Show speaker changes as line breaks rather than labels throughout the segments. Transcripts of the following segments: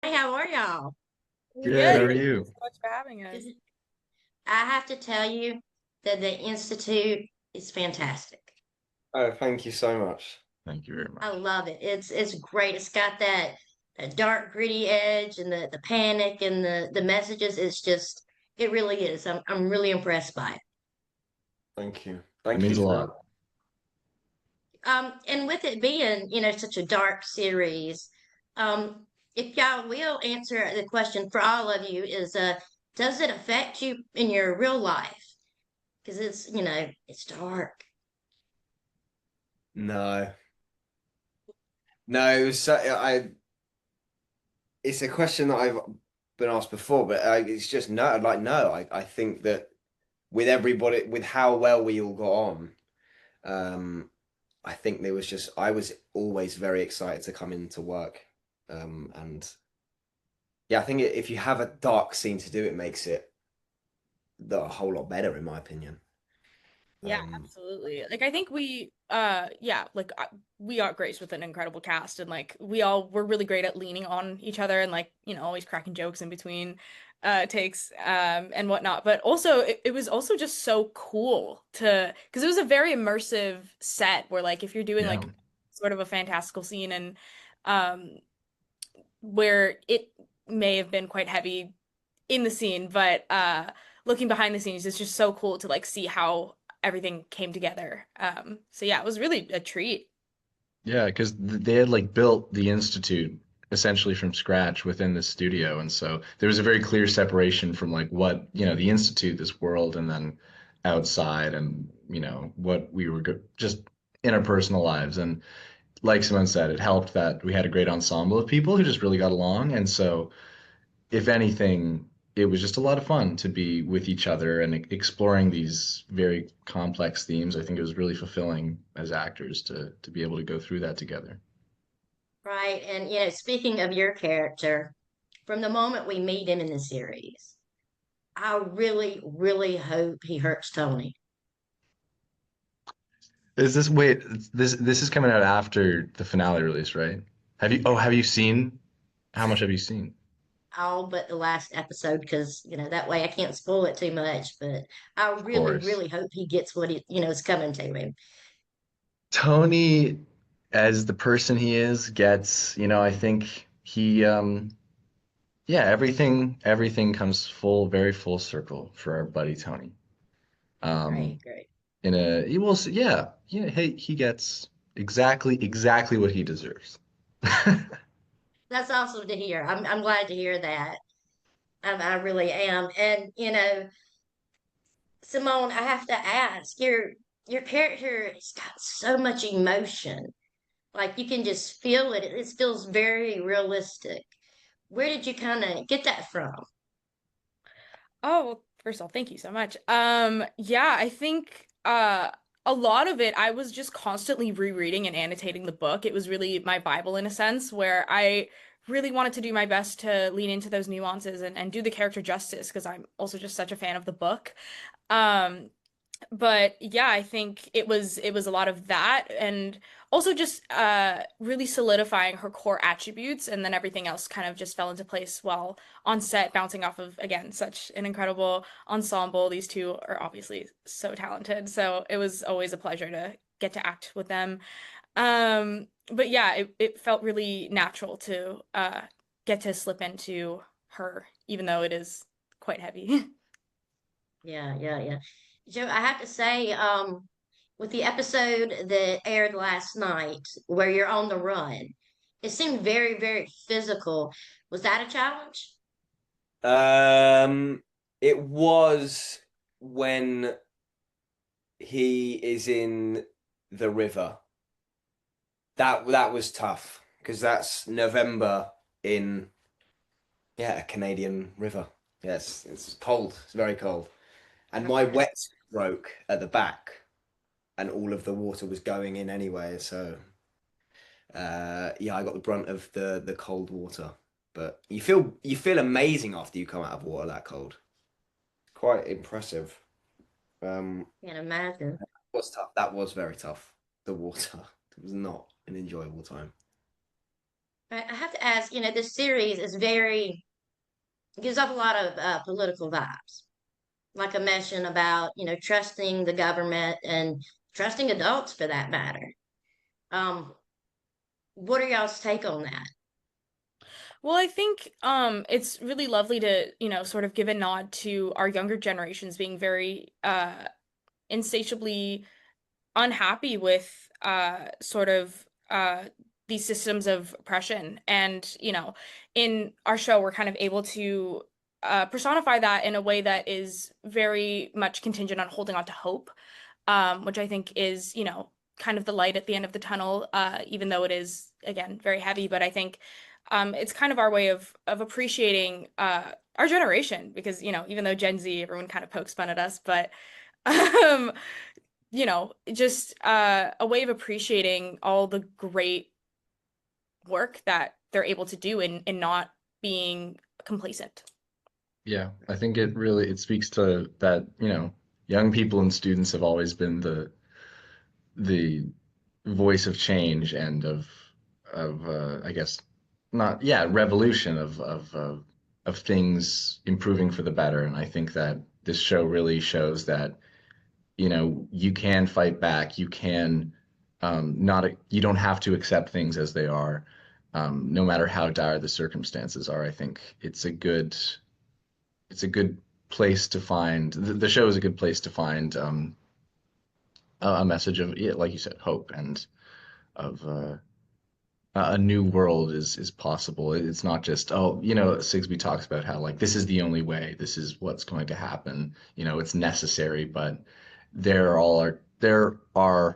Hey, how are y'all?
We're
Good. How
good.
are
Thank you
you?
so much for having us.
I have to tell you that the Institute is fantastic.
Oh, thank you so much. Thank you very
I
much.
love it. It's great. It's got that dark, gritty edge and the panic and the messages. It really is. I'm really impressed by it.
Thank you.
It
Thank you
means a
for
lot.
And with it being, such a dark series, if y'all will answer the question for all of you is, does it affect you in your real life? Because it's dark.
no, no. It was so, it's a question that I've been asked before, but it's just no. Like no, I think that with everybody, with how well we all got on, um, I think there was just I was always very excited to come into work, and yeah, I think if you have a dark scene to do, it makes it a whole lot better, in my opinion.
Yeah,
Um,
absolutely. Like I think we are graced with an incredible cast and like we all were really great at leaning on each other and like, always cracking jokes in between takes and whatnot. But also it was also just so cool to because it was a very immersive set where like if you're doing
yeah.
like sort of a fantastical scene and um where it may have been quite heavy in the scene, but looking behind the scenes, it's just so cool to like see how everything came together. So yeah, it was really a treat.
Yeah, because they had like built the institute essentially from scratch within the studio, and so there was a very clear separation from like what, the institute, this world, and then outside, and what we were just in our personal lives. And like Simone said, it helped that we had a great ensemble of people who just really got along, and so if anything, it was just a lot of fun to be with each other and exploring these very complex themes. I think it was really fulfilling as actors to be able to go through that together.
Right. And, speaking of your character, from the moment we meet him in the series, I really, really hope he hurts Tony.
Is this wait, this is coming out after the finale release, right? Have you seen how much have you seen?
All but the last episode, because, that way I can't spoil it too much. But I
Of
really,
course.
really hope he gets what is coming to him.
Tony, as the person he is, gets, I think he yeah, everything comes very full circle for our buddy Tony. Um,
Great, great.
in a he will yeah, he gets exactly what he deserves.
That's awesome to hear. I'm glad to hear that. I really am. And, Simone, I have to ask, your character has got so much emotion. Like you can just feel it. It feels very realistic. Where did you kind of get that from?
Oh, well, first of all, thank you so much. Yeah, I think a lot of it I was just constantly rereading and annotating the book. It was really my Bible in a sense where I really wanted to do my best to lean into those nuances and do the character justice because I'm also just such a fan of the book. Um, but yeah, I think it was a lot of that and also just really solidifying her core attributes and then everything else kind of just fell into place while on set bouncing off of again such an incredible ensemble. These two are obviously so talented. So it was always a pleasure to get to act with them. But yeah, it felt really natural to get to slip into her even though it is quite heavy.
Yeah, yeah, yeah. Joe, I have to say, with the episode that aired last night where you're on the run, it seemed very, very physical. Was that a challenge?
Um, it was when he is in the river. That was tough because that's November in a Canadian river. Yes, it's cold. It's very cold. And my wetsuit broke at the back, and all of the water was going in anyway. So yeah, I got the brunt of the cold water. But you feel amazing after you come out of water that cold. Quite impressive.
Can't imagine.
Was tough. That was very tough. The water. It was not an enjoyable time.
I have to ask, this series is gives off a lot of political vibes, like I mentioned about, trusting the government and trusting adults for that matter. Um, what are y'all's take on that?
Well, I think it's really lovely to, sort of give a nod to our younger generations being very insatiably unhappy with sort of these systems of oppression. And, in our show, we're kind of able to personify that in a way that is very much contingent on holding on to hope, which I think is, kind of the light at the end of the tunnel, even though it is, again, very heavy. But I think it's kind of our way of appreciating our generation because, even though Gen Z, everyone kind of pokes fun at us, but um, just a way of appreciating all the great work that they're able to do and not being complacent.
Yeah, I think it speaks to that, young people and students have always been the voice of change and of I guess not yeah revolution of things improving for the better. And I think that this show really shows that you can fight back. You can not you don't have to accept things as they are, no matter how dire the circumstances are. I think it's a good place to find the show is a good place to find a message of, yeah, like you said, hope and of a new world is possible. It's not just, oh, Sigsbee talks about how like this is the only way, this is what's going to happen. It's necessary, but there are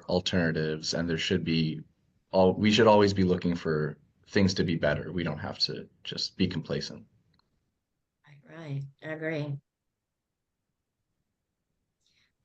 alternatives, and we should always be looking for things to be better. We don't have to just be complacent.
Right, I agree.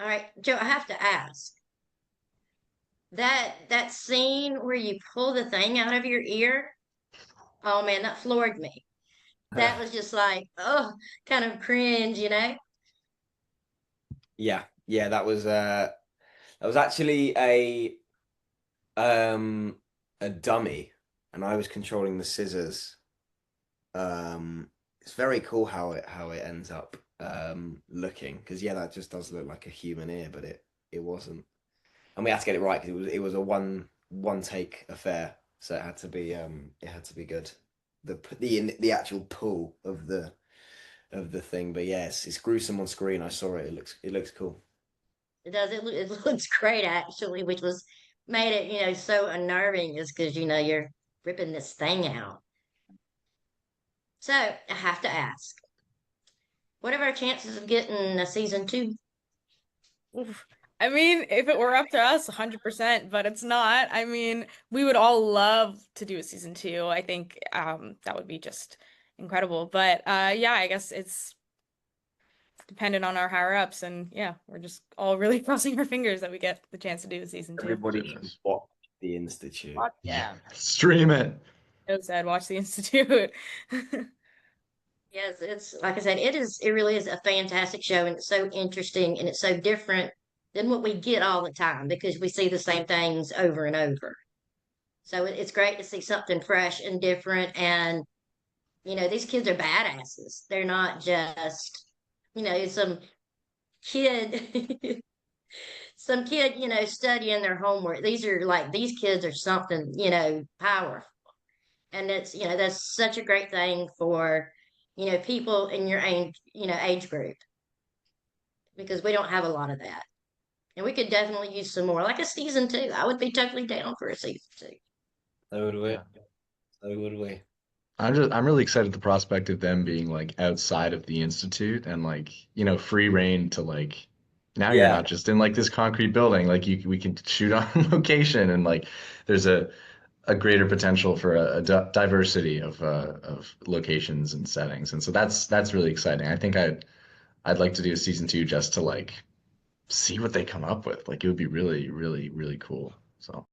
All right, Joe, I have to ask that scene where you pull the thing out of your ear. Oh man, that floored me. That was just like, oh, kind of cringe.
Yeah, yeah, that was actually um a dummy, and I was controlling the scissors. It's very cool how it ends up looking, because yeah, that just does look like a human ear, but it wasn't. And we had to get it right because it was a one take affair, so it had to be good. The actual pull of the thing, but yes, it's gruesome on screen. I saw it. It looks cool.
It does. It looks great actually, which was made it, so unnerving is because, you're ripping this thing out. So I have to ask, what are our chances of getting a season two?
Oof. I mean, if it were up to us, 100%, but it's not. I mean, we would all love to do a season two. I think that would be just incredible. But yeah, I guess it's dependent on our higher ups, and yeah, we're just all really crossing our fingers that we get the chance to do a season two.
Everybody should watch The Institute.
Yeah.
Stream it.
Joe said, watch the Institute.
Yes, it's like I said, it really is a fantastic show, and it's so interesting and it's so different than what we get all the time because we see the same things over and over. So it's great to see something fresh and different. And, these kids are badasses. They're not just, some kid, some kid, studying their homework. These kids are something, powerful. And that's such a great thing for, people in your age group because we don't have a lot of that. And we could definitely use some more, like a season two. I would be totally down for a season two.
So would we.
Yeah.
So would we.
I'm really excited at the prospect of them being like outside of the institute and like, free reign to like now you're
Yeah.
not just in like this concrete building. Like we can shoot on location, and like there's a greater potential for a diversity of locations and settings. And so that's really exciting. I think I'd like to do a season two just to like see what they come up with. Like it would be really, really, really cool. So